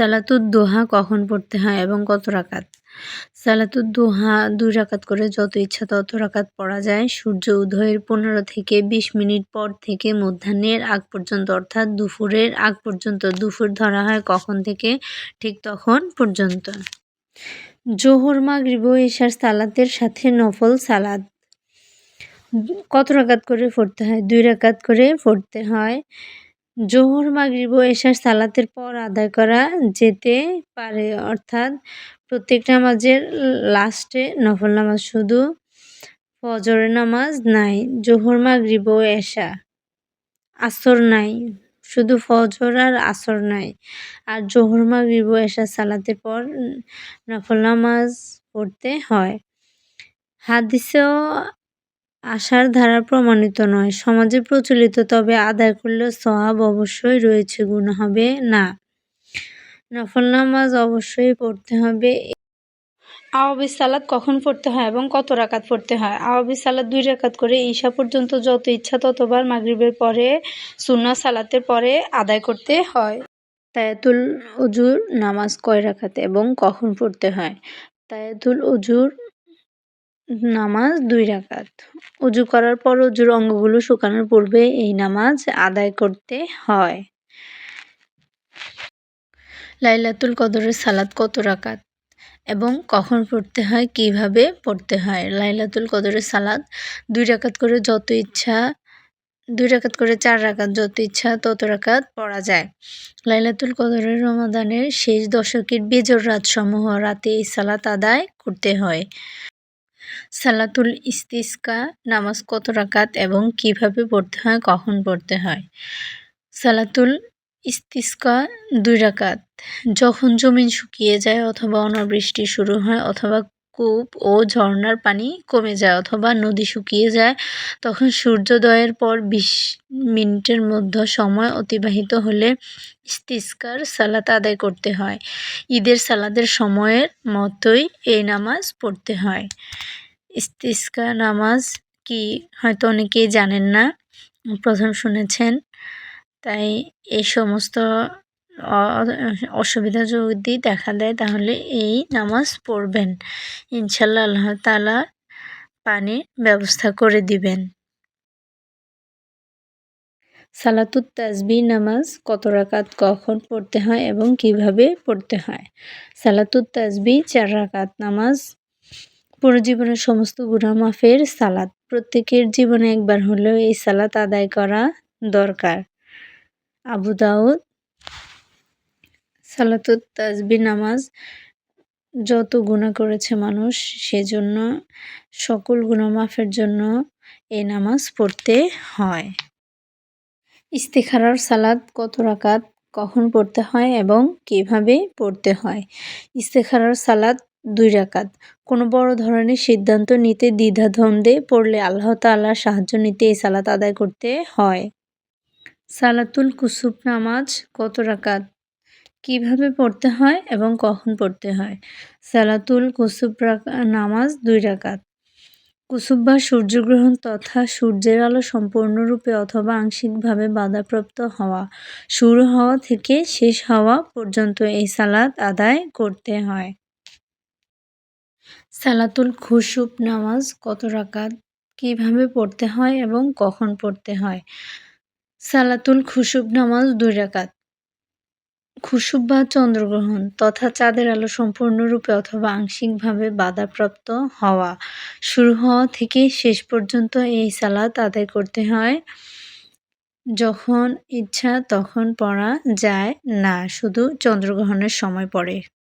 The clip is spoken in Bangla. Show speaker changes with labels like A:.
A: সালাতুদ দোহা কখন পড়তে হয় এবং কত রাকাত? সালাতুদ দোহা ২ রাকাত করে যত ইচ্ছা তত রাকাত পড়া যায়। সূর্য উদয়ের ১৫ থেকে ২০ মিনিট পর থেকে মধ্যাহ্নের আগ পর্যন্ত অর্থাৎ দুপুরের আগ পর্যন্ত। দুপুর ধরা হয় কখন থেকে? ঠিক তখন পর্যন্ত। জোহর, মাগরিব ও এশার সালাতের সাথে নফল সালাত কত রাকাত করে পড়তে হয়? ২ রাকাত করে পড়তে হয়। জোহর, মাগরিব ও এশার সালাতের পর আদায় করা যেতে পারে অর্থাৎ প্রত্যেক নামাজের লাস্টে নফল নামাজ, শুধু ফজরের নামাজ নাই। জোহর, মাগরিব ও এশা। আসর নাই, শুধু ফজর আর আসর নাই। আর জোহর, মাগরিব ও এশার সালাতের পর নফল নামাজ পড়তে হয়। হাদিসেও আসার ধারা প্রমাণিত নয়, সমাজে প্রচলিত, তবে আদায় করলে সওয়াব অবশ্যই রয়েছে, গুনাহ হবে না। নফল নামাজ অবশ্যই পড়তে হবে। আওয়াবিস সালাত কখন পড়তে হয় এবং কত রাকাত পড়তে হয়? আওয়াবিস সালাত ২ রাকাত করে ঈশা পর্যন্ত যত ইচ্ছা ততবার, মাগরিবের পরে সুন্নাহ সালাতের পরে আদায় করতে হয়। তায়াতুল উজুর নামাজ কয় রাকাত এবং কখন পড়তে হয়? তায়াতুল উজুর নামাজ ২ রাকাত। উজু করার পর উজুর অঙ্গগুলো শুকানোর পূর্বে এই নামাজ আদায় করতে হয়। লাইলাতুল কদরের সালাত কত রাকাত এবং কখন পড়তে হয়, কিভাবে পড়তে হয়? লাইলাতুল কদরের সালাত ২ রাকাত করে যত ইচ্ছা ২ রাকাত করে ৪ রাকাত যত ইচ্ছা তত রাকাত পড়া যায়। লাইলাতুল কদরের রমাদানের শেষ দশকের বেজর রাতসমূহ রাতে এই সালাত আদায় করতে হয়। সালাতুল ইস্তিসকা নামাজ কত রাকাত এবং কিভাবে পড়তে হয়, কখন পড়তে হয়? সালাতুল ইস্তিসকা ২ রাকাত। যখন জমিন শুকিয়ে যায় অথবা অনাবৃষ্টি শুরু হয় অথবা কূপ ও ঝর্ণার পানি কমে যায় অথবা নদী শুকিয়ে যায়, তখন সূর্যোদয়ের পর ২০ মিনিটের মধ্যে সময় অতিবাহিত হলে ইস্তিসকার সালাত আদায় করতে হয়। ঈদের সালাতের সময়ের মতোই এই নামাজ পড়তে হয়। ইস্তিসকা নামাজ কি হয়তো অনেকেই জানেন না, প্রথম শুনেছেন, তাই এই সমস্ত অসুবিধা যদি দেখা দেয় তাহলে এই নামাজ পড়বেন, ইনশাল্লাহ আল্লাহ তাআলা পানির ব্যবস্থা করে দিবেন। সালাতুত তাসবিহ নামাজ কত রাকাত, কখন পড়তে হয় এবং কিভাবে পড়তে হয়? সালাতুত তাসবিহ ৪ রাকাত নামাজ পুরো জীবনের সমস্ত গুনাহ মাফের সালাত। প্রত্যেকের জীবনে একবার হলেও এই সালাত আদায় করা দরকার। আবু দাউদ। সালাতুত তাসবিহ নামাজ যত গুনাহ করেছে মানুষ, সেজন্য সকল গুনাহ মাফের জন্য এই নামাজ পড়তে হয়। ইস্তিখারার সালাত কত রাকাত, কখন পড়তে হয় এবং কিভাবে পড়তে হয়? ইস্তিখারার সালাত ২ রাকাত। কোনো বড় ধরনের সিদ্ধান্ত নিতে দ্বিধাদ্বন্দ্বে পড়লে আল্লাহ তাআলার সাহায্য নিতে এই সালাত আদায় করতে হয়। সালাতুল কুসুফ নামাজ কত রাকাত, কিভাবে পড়তে হয় এবং কখন পড়তে হয়? সালাতুল কুসুফ নামাজ ২ রাকাত। কুসুফ বা সূর্যগ্রহণ তথা সূর্যের আলো সম্পূর্ণরূপে অথবা আংশিকভাবে বাধাপ্রাপ্ত হওয়া, শুরু হওয়া থেকে শেষ হওয়া পর্যন্ত এই সালাত আদায় করতে হয়। সালাতুল খুসুফ নামাজ কত রাকাত, কিভাবে পড়তে হয় এবং কখন পড়তে হয়? সালাতুল খুসুফ নামাজ ২ রাকাত। খুসুফ বা চন্দ্রগ্রহণ তথা চাঁদের আলো সম্পূর্ণরূপে অথবা আংশিকভাবে বাধাপ্রাপ্ত হওয়া, শুরু হওয়া থেকে শেষ পর্যন্ত এই সালাত আদায় করতে হয়। যখন ইচ্ছা তখন পড়া যায় না, শুধু চন্দ্রগ্রহণের সময় পড়ে।